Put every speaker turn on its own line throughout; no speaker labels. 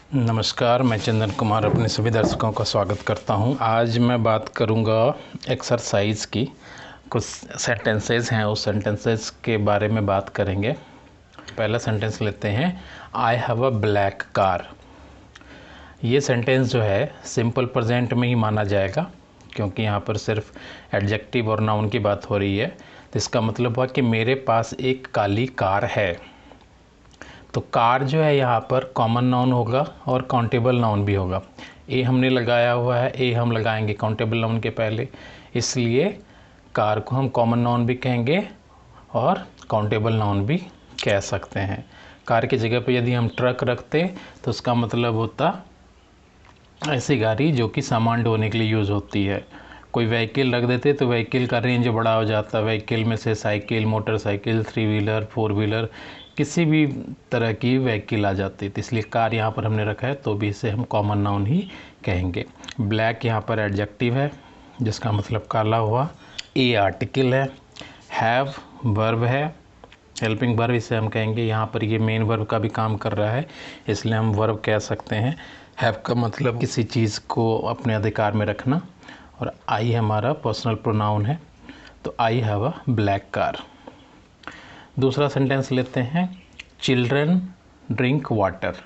नमस्कार, मैं चंदन कुमार अपने सभी दर्शकों का स्वागत करता हूं। आज मैं बात करूंगा एक्सरसाइज की। कुछ सेंटेंसेस हैं, उस सेंटेंसेस के बारे में बात करेंगे। पहला सेंटेंस लेते हैं, I have a black car. ये सेंटेंस जो है सिंपल प्रेजेंट में ही माना जाएगा, क्योंकि यहाँ पर सिर्फ एडजेक्टिव और नाउन की बात हो रही है। तो इसका मतलब हुआ कि मेरे पास एक काली कार है। तो कार जो है यहाँ पर कॉमन नाउन होगा और काउंटेबल नाउन भी होगा। ए हमने लगाया हुआ है, ए हम लगाएंगे काउंटेबल नाउन के पहले, इसलिए कार को हम कॉमन नाउन भी कहेंगे और काउंटेबल नाउन भी कह सकते हैं। कार की जगह पर यदि हम ट्रक रखते तो उसका मतलब होता ऐसी गाड़ी जो कि सामान ढोने के लिए यूज़ होती है। कोई व्हीकल रख देते तो व्हीकल का रेंज बड़ा हो जाता। व्हीकल में से साइकिल, मोटरसाइकिल, 3 व्हीलर, 4 व्हीलर, किसी भी तरह की व्हीकल आ जाती। तो इसलिए कार यहाँ पर हमने रखा है, तो भी इसे हम कॉमन नाउन ही कहेंगे। ब्लैक यहाँ पर एडजेक्टिव है जिसका मतलब काला हुआ। ए आर्टिकल है। हैव वर्ब है, हेल्पिंग वर्ब इसे हम कहेंगे। यहाँ पर ये मेन वर्ब का भी काम कर रहा है, इसलिए हम वर्ब कह सकते हैं। हैव का मतलब किसी चीज़ को अपने अधिकार में रखना, और आई हमारा पर्सनल प्रोनाउन है। तो I have a black car. दूसरा सेंटेंस लेते हैं, चिल्ड्रन ड्रिंक वाटर।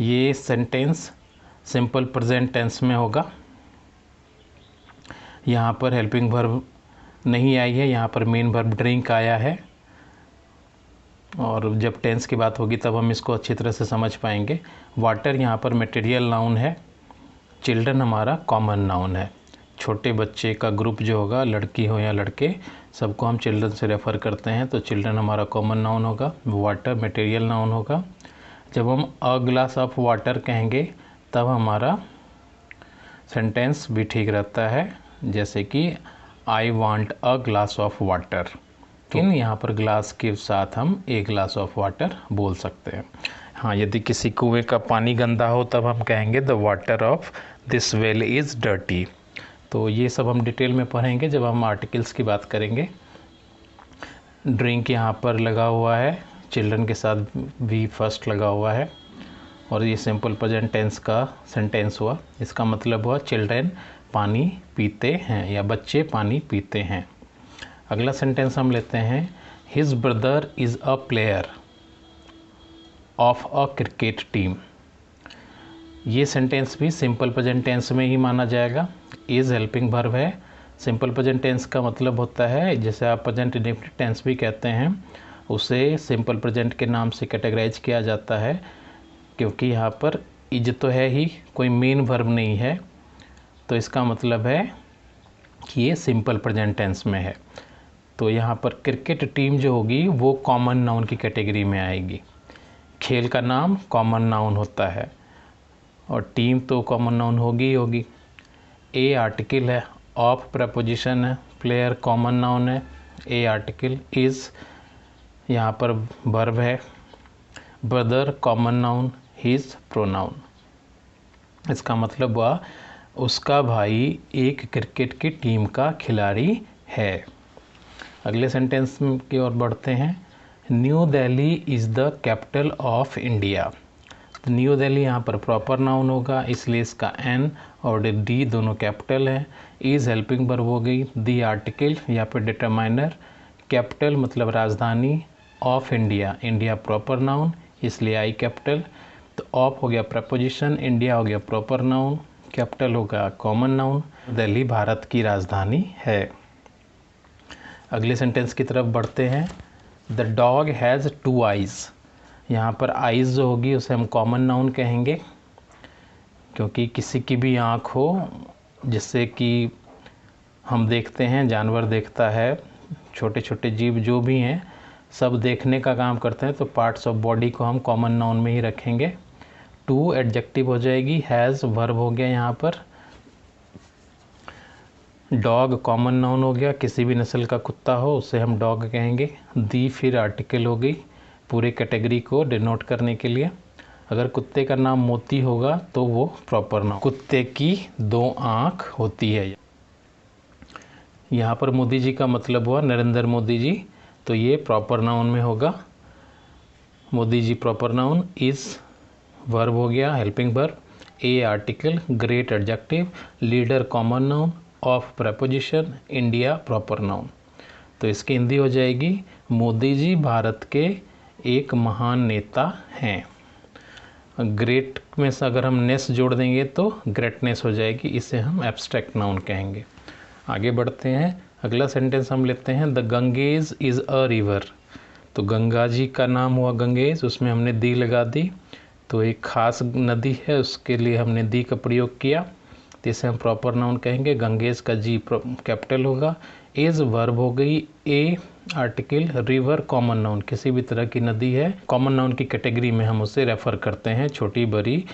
ये सेंटेंस सिंपल प्रेजेंट टेंस में होगा। यहाँ पर हेल्पिंग वर्ब नहीं आई है, यहाँ पर मेन वर्ब ड्रिंक आया है, और जब टेंस की बात होगी तब हम इसको अच्छी तरह से समझ पाएंगे। वाटर यहाँ पर मटेरियल नाउन है, चिल्ड्रन हमारा कॉमन नाउन है। छोटे बच्चे का ग्रुप जो होगा, लड़की हो या लड़के, सबको हम चिल्ड्रन से रेफ़र करते हैं। तो चिल्ड्रन हमारा कॉमन नाउन होगा, वाटर मटेरियल नाउन होगा। जब हम अ ग्लास ऑफ वाटर कहेंगे तब हमारा सेंटेंस भी ठीक रहता है, जैसे कि I want a glass of water. लेकिन यहाँ पर ग्लास के साथ हम ए ग्लास ऑफ वाटर बोल सकते हैं। हाँ, यदि किसी कुएं का पानी गंदा हो तब हम कहेंगे the water of this well is dirty. तो ये सब हम डिटेल में पढ़ेंगे जब हम आर्टिकल्स की बात करेंगे। ड्रिंक यहाँ पर लगा हुआ है, चिल्ड्रन के साथ भी फर्स्ट लगा हुआ है, और ये सिंपल प्रेजेंट टेंस का सेंटेंस हुआ। इसका मतलब हुआ चिल्ड्रन पानी पीते हैं या बच्चे पानी पीते हैं। अगला सेंटेंस हम लेते हैं, his brother is a player of a cricket team. ये सेंटेंस भी सिंपल प्रेजेंट टेंस में ही माना जाएगा। इज़ हेल्पिंग वर्ब है। सिंपल प्रेजेंट टेंस का मतलब होता है, जैसे आप प्रेजेंट इंडेफिनिट टेंस भी कहते हैं, उसे सिंपल प्रेजेंट के नाम से कैटेगराइज किया जाता है, क्योंकि यहाँ पर इज तो है ही, कोई मेन वर्ब नहीं है, तो इसका मतलब है कि ये सिंपल प्रेजेंट टेंस में है। तो यहाँ पर क्रिकेट टीम जो होगी वो कॉमन नाउन की कैटेगरी में आएगी। खेल का नाम कॉमन नाउन होता है, और टीम तो कॉमन नाउन होगी ही होगी। ए आर्टिकल है, ऑफ प्रपोजिशन है, प्लेयर कॉमन नाउन है, ए आर्टिकल, इज़ यहाँ पर वर्ब है, brother common noun, his pronoun. इसका मतलब हुआ उसका भाई एक क्रिकेट की टीम का खिलाड़ी है। अगले सेंटेंस की ओर बढ़ते हैं, new Delhi is the capital of India. तो न्यू दिल्ली यहाँ पर प्रॉपर नाउन होगा, इसलिए इसका एन और डी दोनों कैपिटल है। इज़ हेल्पिंग वर्ब हो गई, दी आर्टिकल या फिर डिटरमाइनर, कैपिटल मतलब राजधानी, of India, India proper noun, इसलिए आई कैपिटल। तो ऑफ हो गया प्रपोजिशन, इंडिया हो गया प्रॉपर नाउन, कैपिटल होगा कॉमन नाउन। दिल्ली भारत की राजधानी है। अगले सेंटेंस की तरफ बढ़ते हैं, द डॉग हैज़ 2 आइज़। यहाँ पर आइज़ जो होगी उसे हम कॉमन नाउन कहेंगे, क्योंकि किसी की भी आँख हो, जिससे कि हम देखते हैं, जानवर देखता है, छोटे छोटे जीव जो भी हैं सब देखने का काम करते हैं, तो पार्ट्स ऑफ बॉडी को हम कॉमन नाउन में ही रखेंगे। 2 एडजेक्टिव हो जाएगी, हैज़ वर्ब हो गया, यहाँ पर डॉग कॉमन नाउन हो गया, किसी भी नस्ल का कुत्ता हो उसे हम डॉग कहेंगे। दी फिर आर्टिकल हो गई पूरे कैटेगरी को डिनोट करने के लिए। अगर कुत्ते का नाम मोती होगा तो वो प्रॉपर नाउन, कुत्ते की 2 आँख होती है। यहाँ पर मोदी जी का मतलब हुआ नरेंद्र मोदी जी, तो ये प्रॉपर नाउन में होगा। Modi ji proper noun, is verb हो गया helping verb, A article, great adjective, leader common noun, of preposition, India proper noun. तो इसकी हिंदी हो जाएगी मोदी जी भारत के एक महान नेता हैं। ग्रेट में से अगर हम नेस जोड़ देंगे तो ग्रेटनेस हो जाएगी, इसे हम एब्स्ट्रैक्ट नाउन कहेंगे। आगे बढ़ते हैं, अगला सेंटेंस हम लेते हैं, the Ganges is a river. तो गंगा जी का नाम हुआ गंगेज, उसमें हमने दी लगा दी, तो एक खास नदी है उसके लिए हमने दी का प्रयोग किया, तो इसे हम प्रॉपर नाउन कहेंगे। गंगेज का जी कैपिटल होगा, इज़ वर्ब हो गई, ए आर्टिकल, रिवर कॉमन नाउन, किसी भी तरह की नदी है कॉमन नाउन की कैटेगरी में हम उसे रेफ़र करते हैं। छोटी बड़ी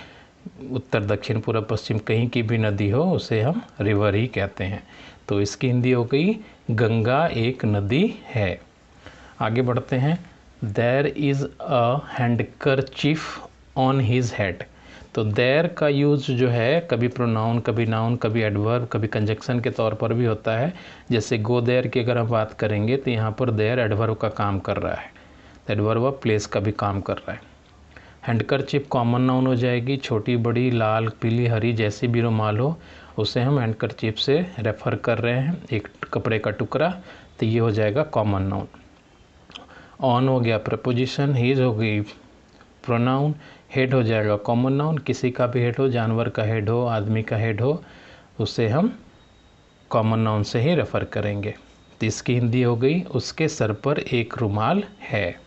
उत्तर दक्षिण पूर्व पश्चिम कहीं की भी नदी हो उसे हम रिवर ही कहते हैं। तो इसकी हिंदी हो गई गंगा एक नदी है। आगे बढ़ते हैं, there is a handkerchief on his head. तो देयर का यूज़ जो है कभी प्रोनाउन, कभी नाउन, कभी एडवर्ब, कभी कंजक्शन के तौर पर भी होता है। जैसे गो देयर की अगर हम बात करेंगे तो यहाँ पर देयर एडवर्ब का काम कर रहा है, एडवर्ब ऑफ प्लेस का भी काम कर रहा है। हैंडकरचीफ कॉमन नाउन हो जाएगी, छोटी बड़ी लाल पीली हरी जैसी भी रुमाल हो उसे हम हैंडकरचीफ से रेफ़र कर रहे हैं, एक कपड़े का टुकड़ा, तो ये हो जाएगा कॉमन नाउन। ऑन हो गया प्रपोजिशन, हीज हो गई प्रोनाउन, हेड हो जाएगा कॉमन नाउन, किसी का भी हेड हो, जानवर का हेड हो, आदमी का हेड हो, उसे हम कॉमन नाउन से ही रेफ़र करेंगे। तो इसकी हिंदी हो गई उसके सर पर एक रुमाल है।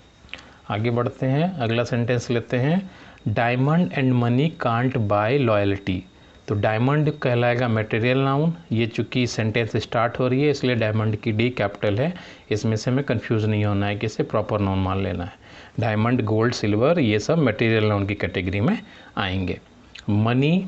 आगे बढ़ते हैं, अगला सेंटेंस लेते हैं, diamond and money can't buy loyalty. तो डायमंड कहलाएगा मटेरियल नाउन, ये चूँकि सेंटेंस स्टार्ट हो रही है इसलिए डायमंड की डी कैपिटल है, इसमें से हमें कंफ्यूज नहीं होना है कि इसे प्रॉपर नाउन मान लेना है। डायमंड, गोल्ड, सिल्वर ये सब मटेरियल नाउन की कैटेगरी में आएंगे। मनी,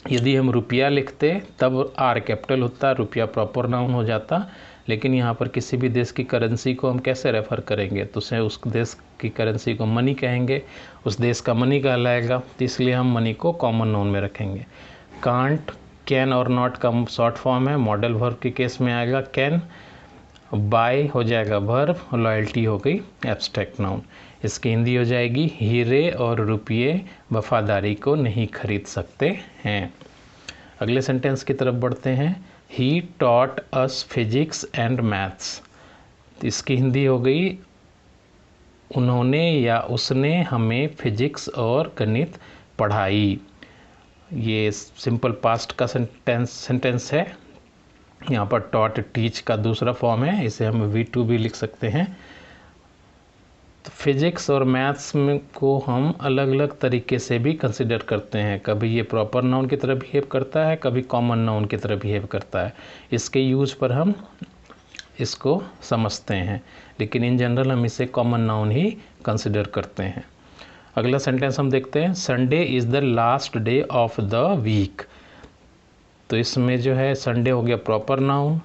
यदि हम रुपया लिखते तब आर कैपिटल होता, रुपया प्रॉपर नाउन हो जाता, लेकिन यहाँ पर किसी भी देश की करेंसी को हम कैसे रेफ़र करेंगे, तो उसे उस देश की करेंसी को मनी कहेंगे, उस देश का मनी कहलाएगा, तो इसलिए हम मनी को कॉमन नाउन में रखेंगे। कांट, कैन और नॉट का शॉर्ट फॉर्म है, मॉडल वर्ब के केस में आएगा कैन, बाय हो जाएगा वर्ब, लॉयल्टी हो गई एब्स्ट्रैक्ट नाउन। इसकी हिंदी हो जाएगी हीरे और रुपये वफादारी को नहीं खरीद सकते हैं। अगले सेंटेंस की तरफ बढ़ते हैं, he taught us physics and maths. तो इसकी हिंदी हो गई उन्होंने या उसने हमें फिजिक्स और गणित पढ़ाई। ये सिंपल पास्ट का सेंटेंस है, यहाँ पर टॉट टीच का दूसरा फॉर्म है, इसे हम V2 भी लिख सकते हैं। तो फिजिक्स और मैथ्स में को हम अलग अलग तरीके से भी कंसिडर करते हैं, कभी ये प्रॉपर नाउन की तरह बिहेव करता है, कभी कॉमन नाउन की तरह बिहेव करता है, इसके यूज़ पर हम इसको समझते हैं, लेकिन इन जनरल हम इसे कॉमन नाउन ही कंसिडर करते हैं। अगला सेंटेंस हम देखते हैं, Sunday is the last day of the week. तो इसमें जो है संडे हो गया प्रॉपर नाउन,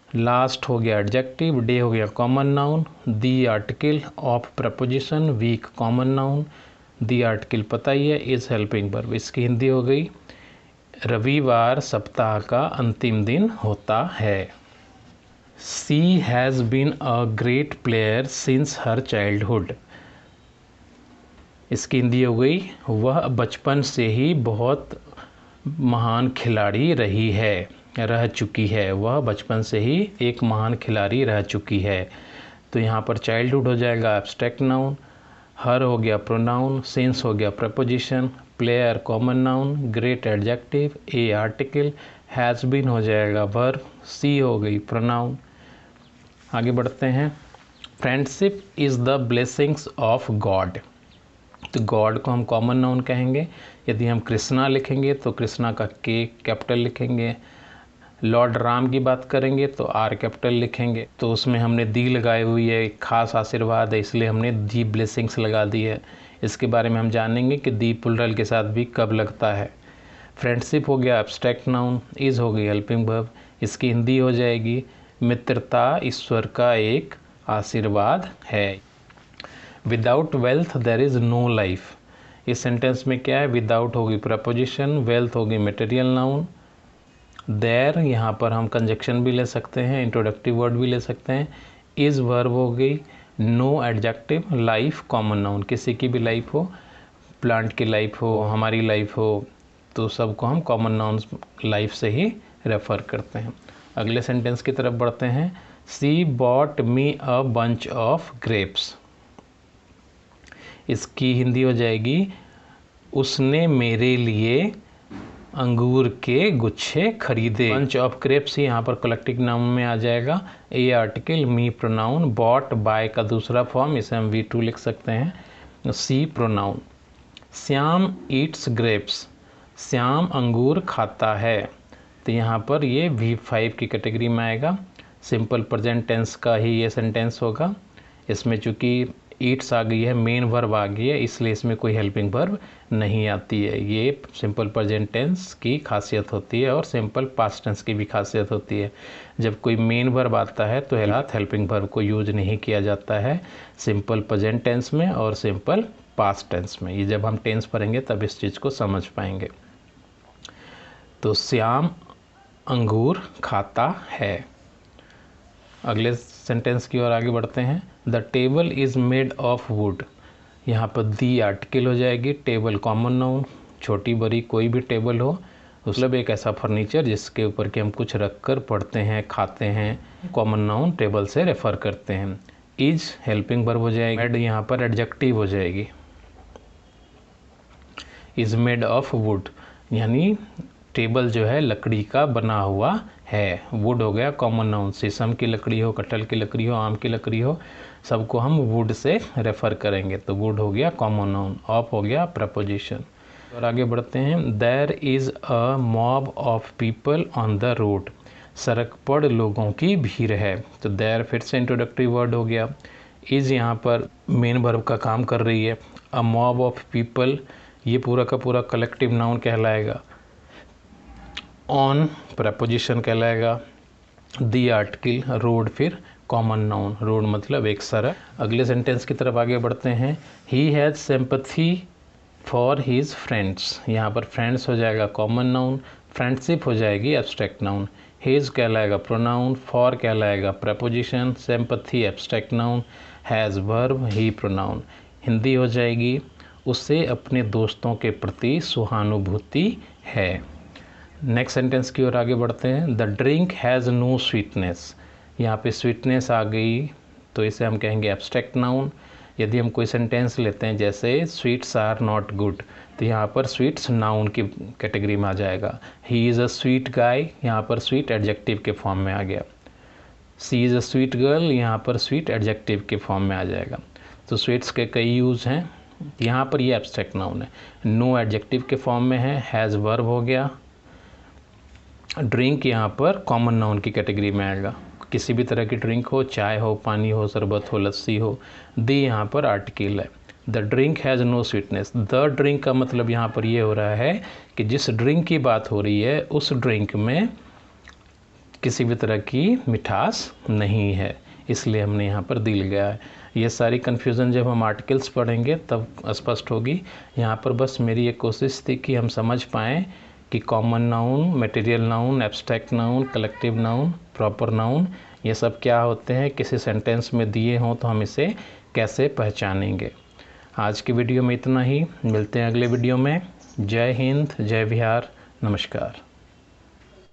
लास्ट हो गया एडजेक्टिव, डे हो गया common noun, the article, of preposition, week common noun, the article पता ही है, इज़ हेल्पिंग वर्ब। इसकी हिंदी हो गई रविवार सप्ताह का अंतिम दिन होता है। She has been a great player since her childhood. इसकी हिंदी हो गई वह बचपन से ही बहुत महान खिलाड़ी रही है, रह चुकी है, वह बचपन से ही एक महान खिलाड़ी रह चुकी है। तो यहाँ पर चाइल्डहुड हो जाएगा एब्स्ट्रैक्ट नाउन, हर हो गया प्रोनाउन, सिंस हो गया preposition, player common noun, great adjective, A article, has been हो जाएगा वर्ब, सी हो गई प्रोनाउन। आगे बढ़ते हैं, friendship is the blessings of God. तो गॉड को हम कॉमन नाउन कहेंगे। यदि हम कृष्णा लिखेंगे तो कृष्णा का के कैपिटल लिखेंगे, लॉर्ड राम की बात करेंगे तो आर कैपिटल लिखेंगे। तो उसमें हमने दी लगाई हुई है, एक खास आशीर्वाद है, इसलिए हमने दी ब्लेसिंग्स लगा दी है। इसके बारे में हम जानेंगे कि दी प्लुरल के साथ भी कब लगता है। फ्रेंडशिप हो गया एब्स्ट्रैक्ट नाउन, इज़ हो गई हेल्पिंग वर्ब। इसकी हिंदी हो जाएगी मित्रता ईश्वर का एक आशीर्वाद है। Without wealth there is no life. इस सेंटेंस में क्या है, विदाउट होगी प्रपोजिशन, वेल्थ होगी मटेरियल नाउन, देयर यहाँ पर हम कंजक्शन भी ले सकते हैं, इंट्रोडक्टिव वर्ड भी ले सकते हैं, इज़ वर्ब हो गई, no adjective, life common noun, किसी की भी लाइफ हो, प्लांट की लाइफ हो, हमारी लाइफ हो, तो सबको हम कॉमन नाउन्स लाइफ से ही रेफ़र करते हैं। अगले सेंटेंस की तरफ बढ़ते हैं। She bought me a bunch of grapes. इसकी हिंदी हो जाएगी उसने मेरे लिए अंगूर के गुच्छे खरीदे। बंच ऑफ ग्रेप्स ही यहाँ पर कलेक्टिव नाउन में आ जाएगा। A article, me pronoun, bought buy का दूसरा फॉर्म, इसे हम V2 लिख सकते हैं। She pronoun. Shyam eats grapes. Shyam अंगूर खाता है, तो यहाँ पर ये V5 की कैटेगरी में आएगा। सिंपल प्रेजेंट टेंस का ही ये सेंटेंस होगा। इसमें चूँकि ईट्स आ गई है, मेन वर्ब आ गई है, इसलिए इसमें कोई हेल्पिंग वर्ब नहीं आती है। ये सिंपल प्रेजेंट टेंस की खासियत होती है और सिंपल पास्ट टेंस की भी खासियत होती है। जब कोई मेन वर्ब आता है तो हेल्पिंग वर्ब को यूज नहीं किया जाता है सिंपल प्रेजेंट टेंस में और सिंपल पास्ट टेंस में। ये जब हम टेंस पढ़ेंगे तब इस चीज़ को समझ पाएंगे। तो श्याम अंगूर खाता है। अगले सेंटेंस की ओर आगे बढ़ते हैं। The table is made of would. यहाँ पर दी आर्टिकल हो जाएगी। टेबल कॉमन नाउन, छोटी बड़ी कोई भी टेबल हो, मतलब एक ऐसा फर्नीचर जिसके ऊपर के हम कुछ रख कर पढ़ते हैं, खाते हैं, कॉमन नाउन टेबल से रेफ़र करते हैं। इज हेल्पिंग वर्ब हो जाएगी। मेड यहाँ पर एडजेक्टिव हो जाएगी। इज़ मेड ऑफ वुड यानी टेबल जो है लकड़ी का बना हुआ है। वुड हो गया कॉमन नाउन। शीशम की लकड़ी हो, कटहल की लकड़ी हो, आम की लकड़ी हो, सबको हम वुड से रेफ़र करेंगे, तो वुड हो गया कॉमन नाउन। ऑफ हो गया प्रपोजिशन। और आगे बढ़ते हैं। There is a mob of people on the road. सड़क पर लोगों की भीड़ है, तो देयर फिर से इंट्रोडक्टरी वर्ड हो गया। इज़ यहाँ पर मेन वर्ब का काम कर रही है। अ मॉब ऑफ पीपल ये पूरा का पूरा कलेक्टिव नाउन कहलाएगा। ऑन प्रपोजिशन कहलाएगा। दी आर्टिकल, रोड फिर कॉमन नाउन, रोड मतलब एक सड़क। अगले सेंटेंस की तरफ आगे बढ़ते हैं। He has sympathy for his friends. यहाँ पर फ्रेंड्स हो जाएगा कॉमन नाउन, फ्रेंडशिप हो जाएगी एब्स्ट्रैक्ट नाउन। हीज कहलाएगा प्रोनाउन, फॉर कहलाएगा preposition, sympathy abstract noun, has verb, he pronoun. Hindi हो जाएगी उसे अपने दोस्तों के प्रति सहानुभूति है। नेक्स्ट सेंटेंस की ओर आगे बढ़ते हैं। The drink has no sweetness. यहाँ पे स्वीटनेस आ गई तो इसे हम कहेंगे एब्स्ट्रैक्ट नाउन। यदि हम कोई सेंटेंस लेते हैं जैसे स्वीट्स आर नॉट गुड, तो यहाँ पर स्वीट्स नाउन की कैटेगरी में आ जाएगा। He is a sweet guy, यहाँ पर स्वीट एडजेक्टिव के फॉर्म में आ गया। सी इज़ अ स्वीट गर्ल, यहाँ पर स्वीट एडजेक्टिव के फॉर्म में आ जाएगा। तो स्वीट्स के कई यूज़ हैं, यहाँ पर ये एब्स्ट्रैक्ट नाउन है। नो एडजेक्टिव के फॉर्म में है। हैज़ वर्ब हो गया। ड्रिंक यहाँ पर कॉमन नाउन की कैटेगरी में आएगा। किसी भी तरह की ड्रिंक हो, चाय हो, पानी हो, शरबत हो, लस्सी हो। दी यहाँ पर आर्टिकल है। The drink has no sweetness. The drink का मतलब यहाँ पर ये हो रहा है कि जिस ड्रिंक की बात हो रही है उस ड्रिंक में किसी भी तरह की मिठास नहीं है, इसलिए हमने यहाँ पर दी लगाया है। ये सारी कन्फ्यूज़न जब हम आर्टिकल्स पढ़ेंगे तब स्पष्ट होगी। यहाँ पर बस मेरी एक कोशिश थी कि हम समझ पाएँ कि common noun, material noun, abstract noun, collective noun, proper noun ये सब क्या होते हैं, किसी सेंटेंस में दिए हों तो हम इसे कैसे पहचानेंगे। आज की वीडियो में इतना ही। मिलते हैं अगले वीडियो में। जय हिंद, जय बिहार, नमस्कार।